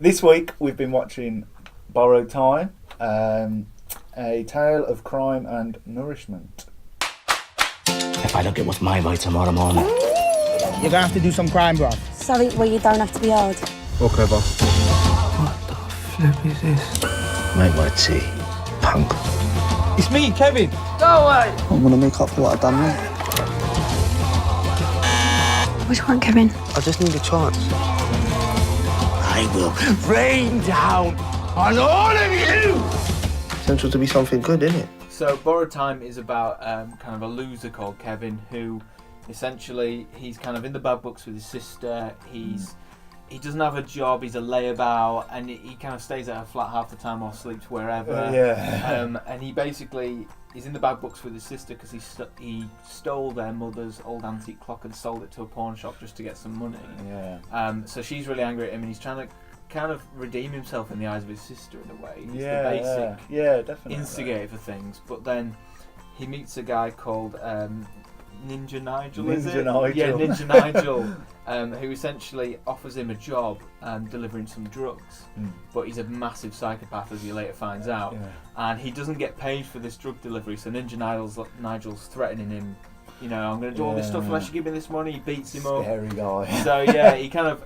This week we've been watching Borrowed Time, a tale of crime and nourishment. If I don't get what's mine by tomorrow morning, you're gonna have to do some crime, bro. Sorry, well, you don't have to be hard. Okay, boss. What the flip is this? make my tea, punk. It's me, Kevin. Go away! I'm gonna make up for what I've done, mate. What do you want, Kevin? I just need a chance. I will rain down on all of you! Potential to be something good, isn't it? So, Borrowed Time is about kind of a loser called Kevin who essentially he's kind of in the bad books with his sister. He doesn't have a job, he's a layabout, and he kind of stays at her flat half the time or sleeps wherever. And he basically is in the bad books with his sister because he stole their mother's old antique clock and sold it to a pawn shop just to get some money. So she's really angry at him and he's trying to kind of redeem himself in the eyes of his sister in a way. He's the basic definitely instigator for things. But then he meets a guy called Ninja Nigel, Ninja Nigel, who essentially offers him a job delivering some drugs, but he's a massive psychopath as he later finds out, and he doesn't get paid for this drug delivery, so Ninja Nigel's threatening him, you know, I'm going to do all this stuff unless you give me this money. He beats him up. Scary guy. So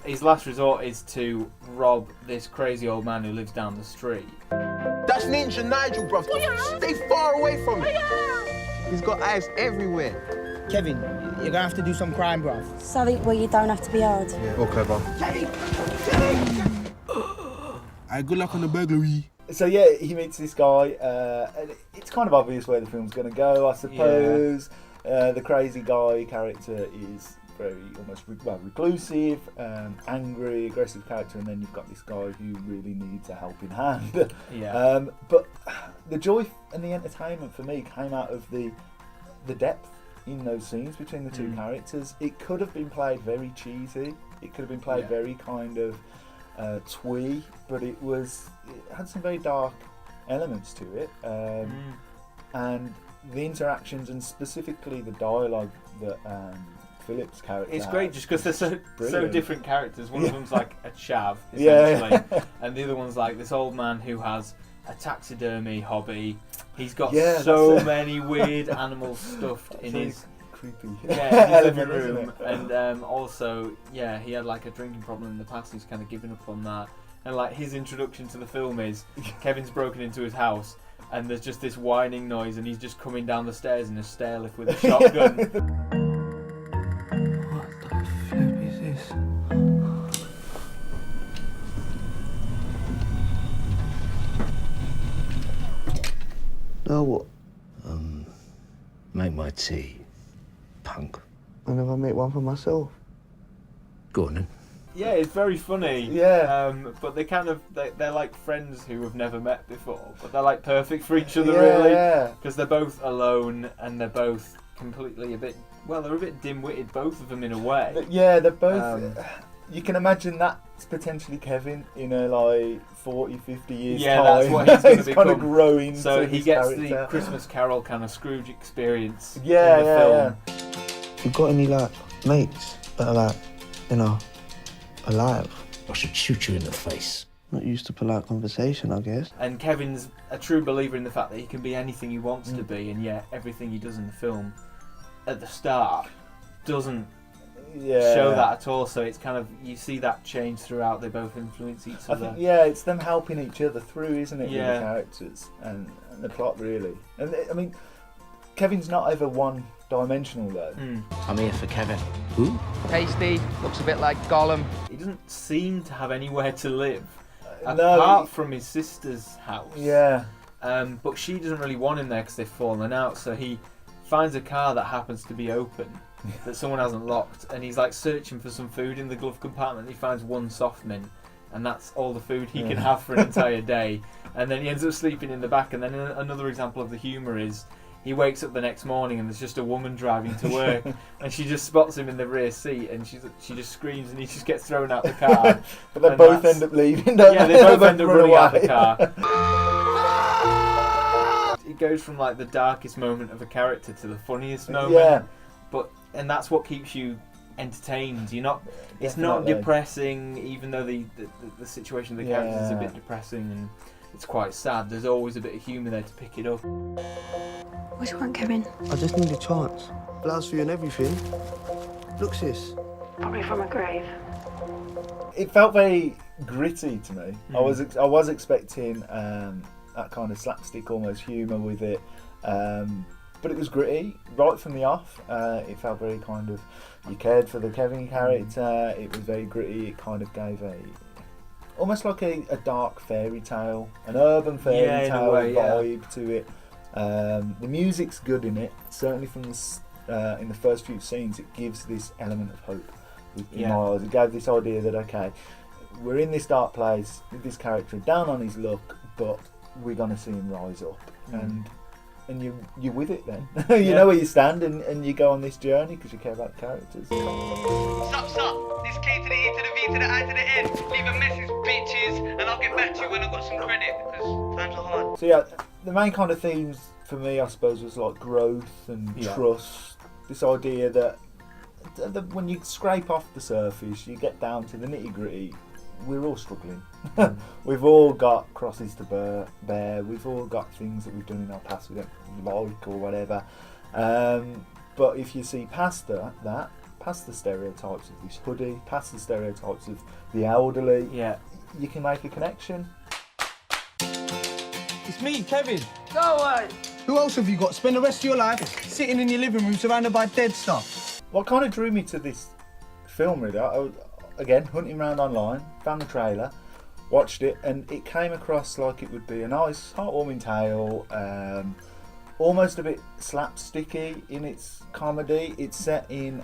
his last resort is to rob this crazy old man who lives down the street. That's Ninja Nigel, bro. Stay far away from him. He's got eyes everywhere. Kevin, you're gonna have to do some crime, bro. Sorry, well, you don't have to be hard. Okay, bro. Alright, good luck on the burglary. So he meets this guy, and it's kind of obvious where the film's going to go, I suppose. The crazy guy character is very reclusive, angry, aggressive character, and then you've got this guy who really needs a helping hand. But the joy and the entertainment for me came out of the depth in those scenes between the two characters. It could have been played very cheesy. It could have been played very kind of twee, but it had some very dark elements to it. And the interactions and specifically the dialogue that Philip's character it's great just because they're so different characters. One of them's like a chav, essentially, and the other one's like this old man who has a taxidermy hobby. He's got so many weird animals stuffed in his creepy living room, and also he had like a drinking problem in the past. He's kind of given up on that, and like his introduction to the film is Kevin's broken into his house and there's just this whining noise and he's just coming down the stairs in a stair lift with a shotgun. What the flip is this? No, what? Make my tea, punk. I never make one for myself. Go on then. Yeah, it's very funny. But they're like friends who have never met before, but they're like perfect for each other, really. Because they're both alone and they're both completely they're a bit dim-witted, both of them in a way. They're both. You can imagine that's potentially Kevin in a 40, 50 years time. That's what he's going to become. Kind of growing. So he gets character. the Christmas Carol kind of Scrooge experience in the film. You got any mates that are alive? I should shoot you in the face. Not used to polite conversation, I guess. And Kevin's a true believer in the fact that he can be anything he wants to be, and yet everything he does in the film at the start doesn't show that at all. So it's kind of, you see that change throughout. They both influence each other. I think, it's them helping each other through, isn't it? With the characters and the plot, really. And I mean, Kevin's not ever one-dimensional though. I'm here for Kevin. Who? Tasty, looks a bit like Gollum. He doesn't seem to have anywhere to live apart from his sister's house. But she doesn't really want him there because they've fallen out. So he finds a car that happens to be open that someone hasn't locked, and he's like searching for some food in the glove compartment. He finds one soft mint, and that's all the food he can have for an entire day. And then he ends up sleeping in the back. And then another example of the humour is he wakes up the next morning and there's just a woman driving to work, and she just spots him in the rear seat, and she just screams, and he just gets thrown out the car. But they both end up leaving. They both end up running out the car. It goes from the darkest moment of a character to the funniest moment. And that's what keeps you entertained. You're not. It's not depressing, even though the situation of the characters is a bit depressing and it's quite sad. There's always a bit of humour there to pick it up. What do you want, Kevin? I just need a chance. Blouse for you and everything. Look, sis. Probably from a grave. It felt very gritty to me. I was expecting that kind of slapstick, almost humour with it, but it was gritty right from the off. It felt very kind of, you cared for the Kevin character. It was very gritty. It kind of gave almost like a dark fairy tale, an urban fairy tale vibe to it. The music's good in it. Certainly from in the first few scenes, it gives this element of hope. In my eyes, it gave this idea that okay, we're in this dark place with this character down on his luck, but we're gonna see him rise up, and you're with it then. You know where you stand, and you go on this journey because you care about the characters. Stop. This K to the E to the V to the I to the N. Leave a message, bitches, and I'll get back to you when I've got some credit, because times are hard. So yeah, the main kind of themes for me, I suppose, was like growth and trust. This idea that when you scrape off the surface, you get down to the nitty gritty. We're all struggling. We've all got crosses to bear. We've all got things that we've done in our past we don't like or whatever. But if you see past that, past the stereotypes of this hoodie, past the stereotypes of the elderly, you can make a connection. It's me, Kevin. Go away. Who else have you got? Spend the rest of your life sitting in your living room surrounded by dead stuff. What kind of drew me to this film, really, I was, again, hunting around online, found the trailer, watched it, and it came across like it would be a nice, heartwarming tale, almost a bit slapsticky in its comedy. It's set in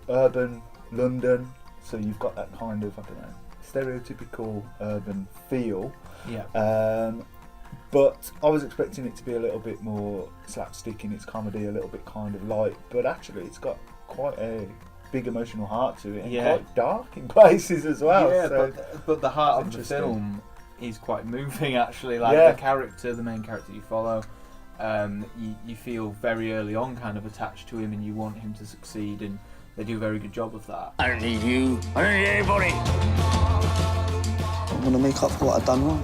urban London, so you've got that kind of, I don't know, stereotypical urban feel. But I was expecting it to be a little bit more slapstick in its comedy, a little bit kind of light, but actually it's got quite a big emotional heart to it, and quite dark in places as well. Yeah, so but the heart of the film is quite moving, actually. Like the character, the main character you follow, you feel very early on kind of attached to him, and you want him to succeed, and they do a very good job of that. I don't need you. I don't need anybody. I'm gonna make up for what I've done wrong.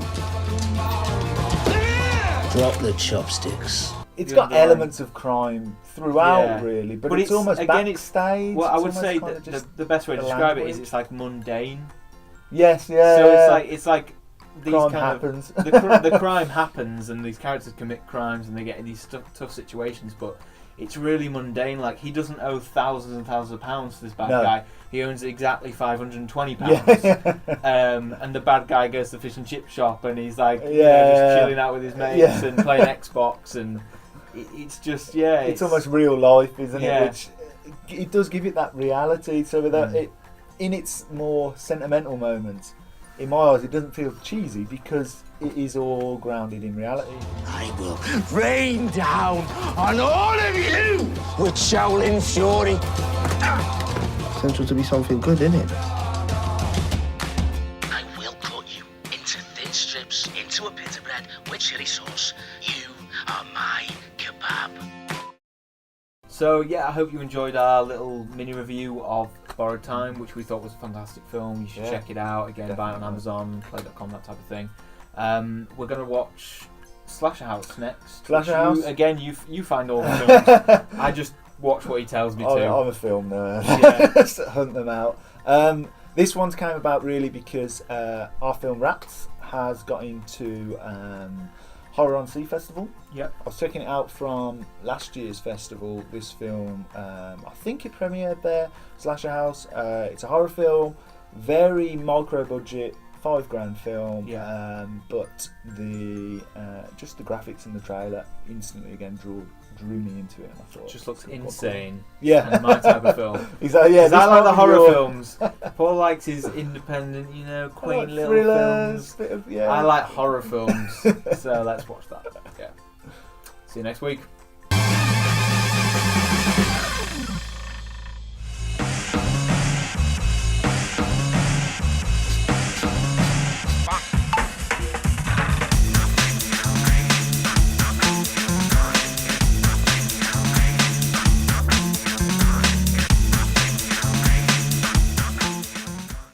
Drop the chopsticks. It's got elements of crime throughout, really, but it's almost again, backstage. Well, I would say the best way to describe it is it's like mundane. Yes, So it's like these crime kind happens. of the crime happens, and these characters commit crimes, and they get in these tough situations, but it's really mundane. Like, he doesn't owe thousands and thousands of pounds to this bad guy. He owns exactly £520. And the bad guy goes to the fish and chip shop, and he's like, just chilling out with his mates and playing Xbox, and it's just it's almost real life, isn't it? Which it does give it that reality. So that it, in its more sentimental moments, in my eyes, it doesn't feel cheesy because it is all grounded in reality. I will rain down on all of you with Shaolin Fury. Potential to be something good, innit? I will cut you into thin strips, into a pita bread with chili sauce. You are my kebab. So I hope you enjoyed our little mini review of Borrowed Time, which we thought was a fantastic film. You should check it out. Again, buy it on Amazon, play.com, that type of thing. We're going to watch Slasher House next. Slasher House? Again, you find all the films. I just watch what he tells me to. I'm a film nerd. Hunt them out. This one's came about really because our film Rats has got into Horror on Sea Festival. Yep. I was checking it out from last year's festival. This film, I think it premiered there, Slasher House. It's a horror film, very micro budget, $5,000 film. But the just the graphics in the trailer instantly again drew me into it, and I thought it just looks insane. Cool. And my type of film. Exactly. I like the horror films. Paul likes his independent, quaint little thrillers, films. I like horror films, so let's watch that. See you next week.